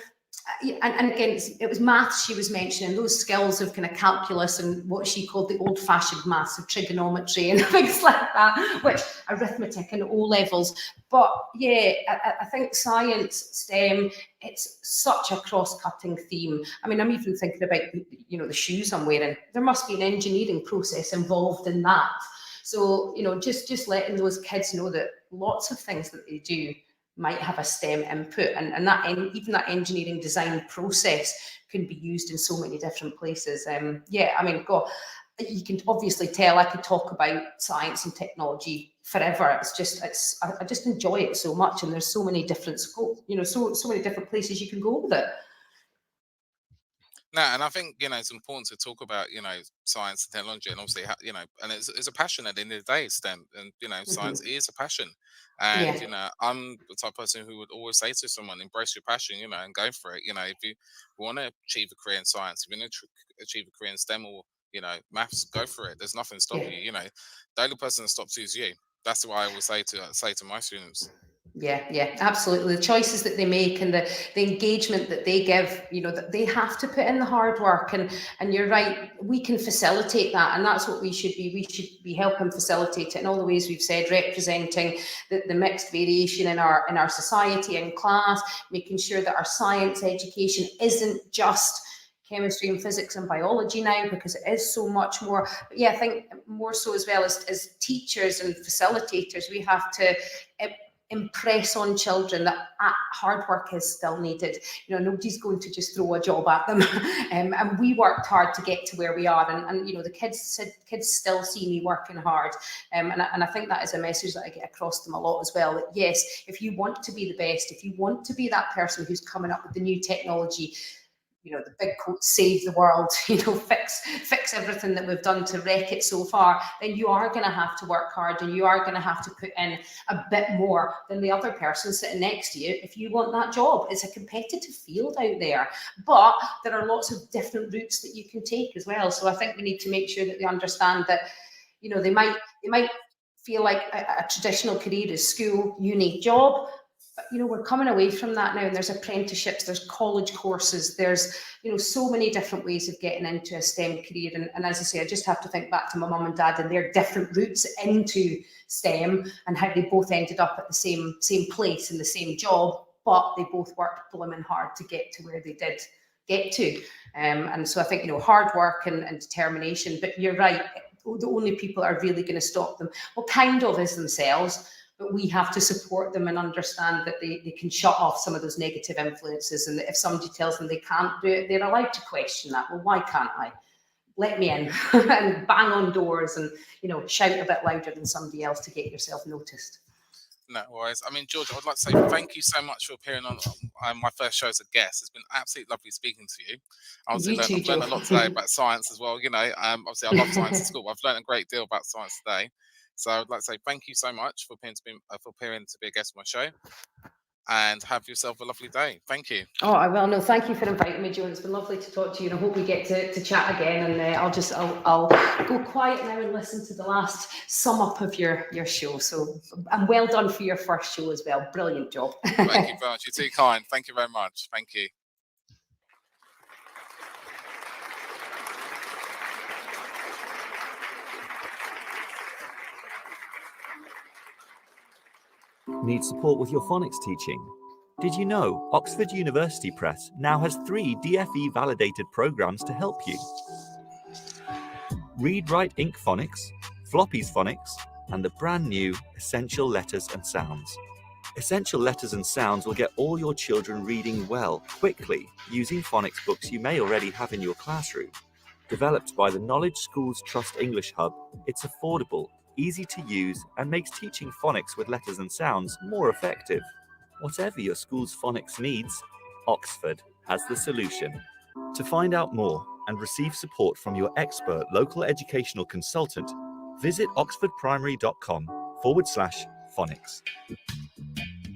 and again, it was maths she was mentioning, those skills of kind of calculus and what she called the old-fashioned maths of trigonometry and things like that, which arithmetic and O levels. But yeah, I think science, STEM, it's such a cross-cutting theme. I mean, I'm even thinking about the shoes I'm wearing. There must be an engineering process involved in that. So just letting those kids know that lots of things that they do might have a STEM input, and that even that engineering design process can be used in so many different places. I mean, God, you can obviously tell I could talk about science and technology forever. I just enjoy it so much, and there's so many different scopes, so many different places you can go with it. No, and I think it's important to talk about science and technology, and obviously and it's a passion at the end of the day, STEM, and science is a passion, and I'm the type of person who would always say to someone, embrace your passion, and go for it. If you want to achieve a career in science, if you want to achieve a career in STEM or maths, go for it. There's nothing stopping you. The only person that stops you is you. That's what I always say to my students. Yeah, absolutely. The choices that they make and the engagement that they give, that they have to put in the hard work. And you're right, we can facilitate that. And that's what we should be. We should be helping facilitate it in all the ways we've said, representing the mixed variation in our society and class, making sure that our science education isn't just chemistry and physics and biology now, because it is so much more. But yeah, I think more so as well as teachers and facilitators, we have to impress on children that hard work is still needed. Nobody's going to just throw a job at them. And we worked hard to get to where we are. And the kids still see me working hard. And I think that is a message that I get across them a lot as well. That yes, if you want to be the best, if you want to be that person who's coming up with the new technology, the big quote, save the world, fix everything that we've done to wreck it so far, then you are going to have to work hard, and you are going to have to put in a bit more than the other person sitting next to you if you want that job. It's a competitive field out there, but there are lots of different routes that you can take as well. So I think we need to make sure that they understand that, they might feel like a traditional career is school, uni, job. we're coming away from that now, and there's apprenticeships, there's college courses, there's, so many different ways of getting into a STEM career. And as I say, I just have to think back to my mum and dad and their different routes into STEM and how they both ended up at the same place in the same job, but they both worked blooming hard to get to where they did get to. And so I think, hard work and determination, but you're right, the only people that are really going to stop them, well, kind of is themselves. But we have to support them and understand that they can shut off some of those negative influences. And that if somebody tells them they can't do it, they're allowed to question that. Well, why can't I? Let me in. And bang on doors and, shout a bit louder than somebody else to get yourself noticed. No worries. I mean, Georgia, I'd like to say thank you so much for appearing on my first show as a guest. It's been absolutely lovely speaking to you. I've learned a lot today about science as well. Obviously I love science at school, but I've learned a great deal about science today. So I'd like to say thank you so much for appearing to be a guest on my show, and have yourself a lovely day. Thank you. Oh, I will. No, thank you for inviting me, Joan. It's been lovely to talk to you, and I hope we get to chat again. And I'll go quiet now and listen to the last sum up of your show. So, and well done for your first show as well. Brilliant job. Thank you very much. You're too kind. Thank you very much. Thank you. Need support with your phonics teaching? Did you know Oxford University Press now has 3 DFE validated programs to help you? Read Write Ink Phonics, Floppy's Phonics, and the brand new Essential Letters and Sounds. Essential Letters and Sounds will get all your children reading well, quickly, using phonics books you may already have in your classroom. Developed by the Knowledge Schools Trust English Hub, it's affordable, easy to use, and makes teaching phonics with letters and sounds more effective. Whatever your school's phonics needs, Oxford has the solution. To find out more and receive support from your expert local educational consultant, visit oxfordprimary.com/phonics.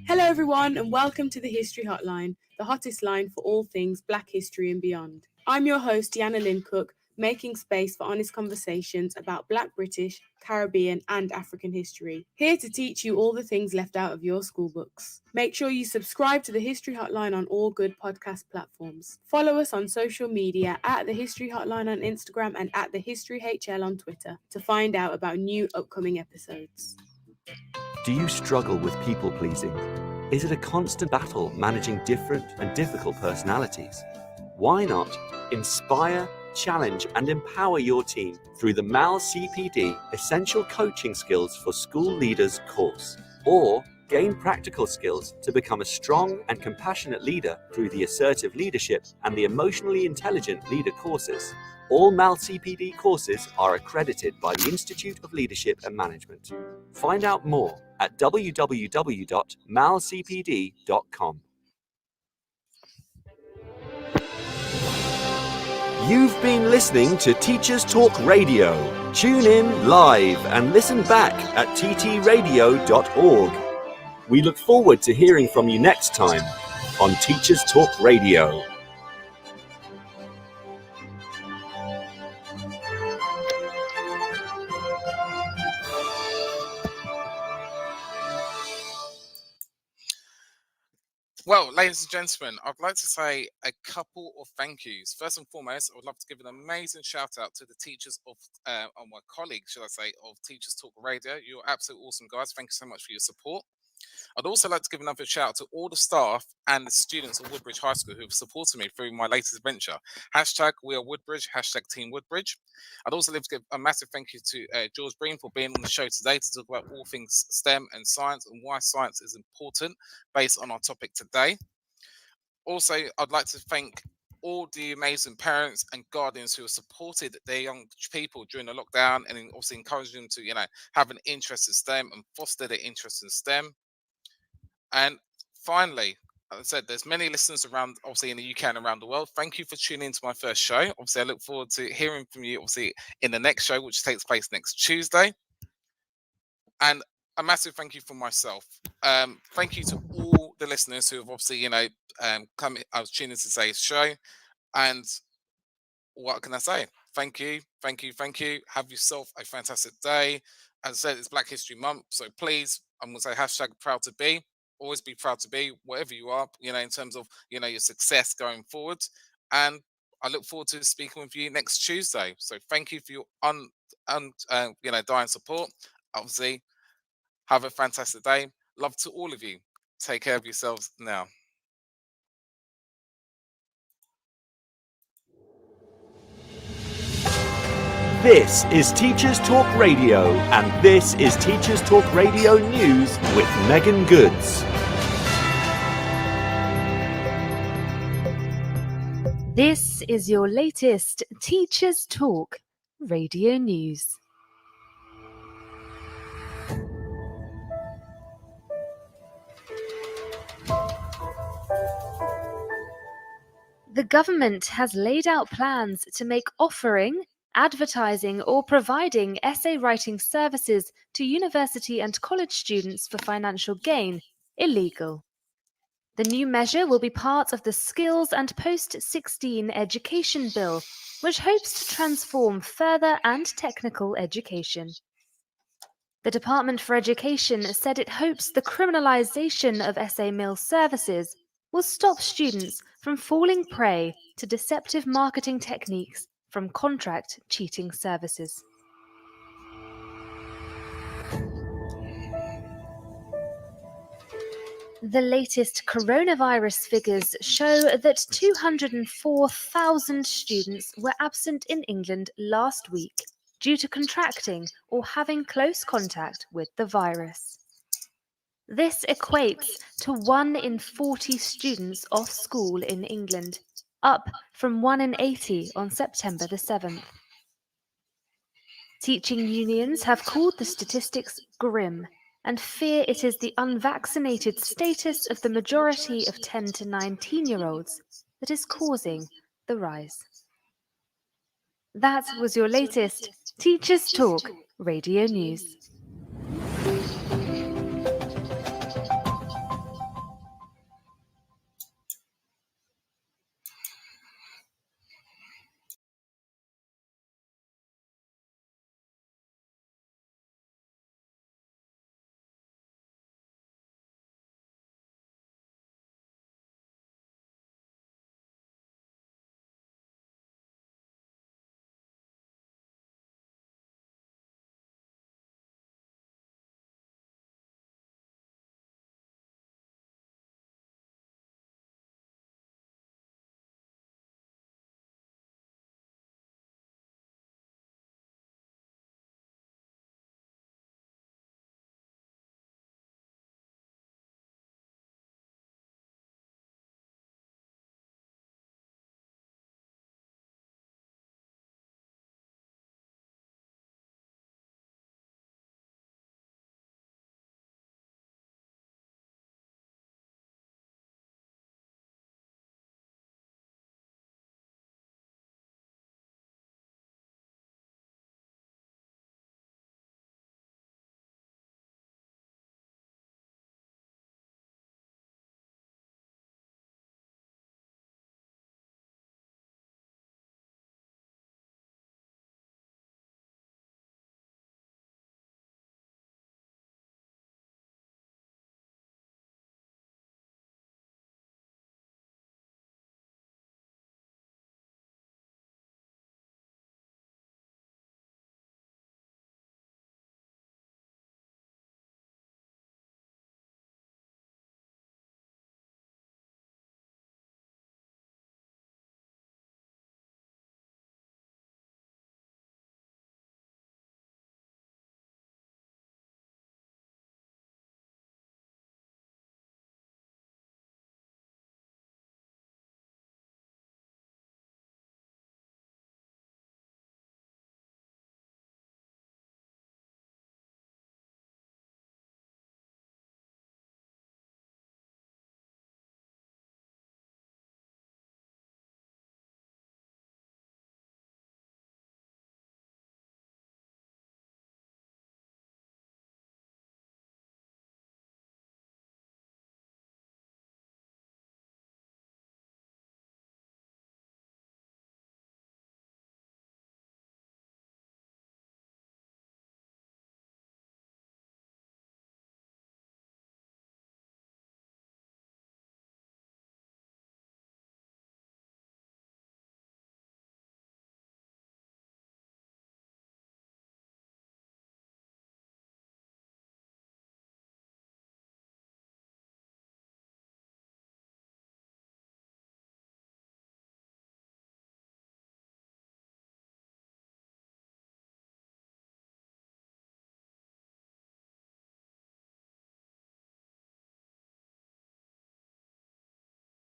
Hello, everyone, and welcome to the History Hotline, the hottest line for all things Black history and beyond. I'm your host, Deanna Lynn Cook, making space for honest conversations about Black, British, Caribbean, and African history. Here to teach you all the things left out of your school books. Make sure you subscribe to the History Hotline on all good podcast platforms. Follow us on social media at the History Hotline on Instagram and at the History HL on Twitter to find out about new upcoming episodes. Do you struggle with people pleasing? Is it a constant battle managing different and difficult personalities? Why not inspire, challenge, and empower your team through the MAL CPD Essential Coaching Skills for School Leaders course, or gain practical skills to become a strong and compassionate leader through the Assertive Leadership and the Emotionally Intelligent Leader courses. All MAL CPD courses are accredited by the Institute of Leadership and Management. Find out more at www.malcpd.com. You've been listening to Teachers Talk Radio. Tune in live and listen back at ttradio.org. We look forward to hearing from you next time on Teachers Talk Radio. Well, ladies and gentlemen, I'd like to say a couple of thank yous. First and foremost, I would love to give an amazing shout out to the teachers of, or my colleagues, should I say, of Teachers Talk Radio. You're absolutely awesome, guys. Thank you so much for your support. I'd also like to give another shout out to all the staff and the students of Woodbridge High School who have supported me through my latest venture. Hashtag We Are Woodbridge, hashtag Team Woodbridge. I'd also like to give a massive thank you to George Breen for being on the show today to talk about all things STEM and science and why science is important based on our topic today. Also, I'd like to thank all the amazing parents and guardians who have supported their young people during the lockdown and also encouraged them to, have an interest in STEM and foster their interest in STEM. And finally, as I said, there's many listeners around, obviously in the UK and around the world. Thank you for tuning into my first show. Obviously, I look forward to hearing from you, obviously, in the next show, which takes place next Tuesday. And a massive thank you for myself. Thank you to all the listeners who have obviously, come. I was tuning to today's show. And what can I say? Thank you, thank you, thank you. Have yourself a fantastic day. As I said, it's Black History Month, so please, I'm going to say hashtag proud to be. always be proud to be whatever you are, in terms of, your success going forward. And I look forward to speaking with you next Tuesday. So thank you for your dying support. Obviously, have a fantastic day. Love to all of you. Take care of yourselves now. This is Teachers Talk Radio, and this is Teachers Talk Radio News with Megan Goods. This is your latest Teachers Talk Radio News. The government has laid out plans to make offering, advertising, or providing essay writing services to university and college students for financial gain illegal. The new measure will be part of the Skills and Post-16 Education Bill, which hopes to transform further and technical education. The Department for Education said it hopes the criminalization of essay mill services will stop students from falling prey to deceptive marketing techniques from contract cheating services. The latest coronavirus figures show that 204,000 students were absent in England last week due to contracting or having close contact with the virus. This equates to 1 in 40 students off school in England, up from 1 in 80 on September the 7th. Teaching unions have called the statistics grim and fear it is the unvaccinated status of the majority of 10 to 19-year-olds that is causing the rise. That was your latest Teachers Talk Radio News.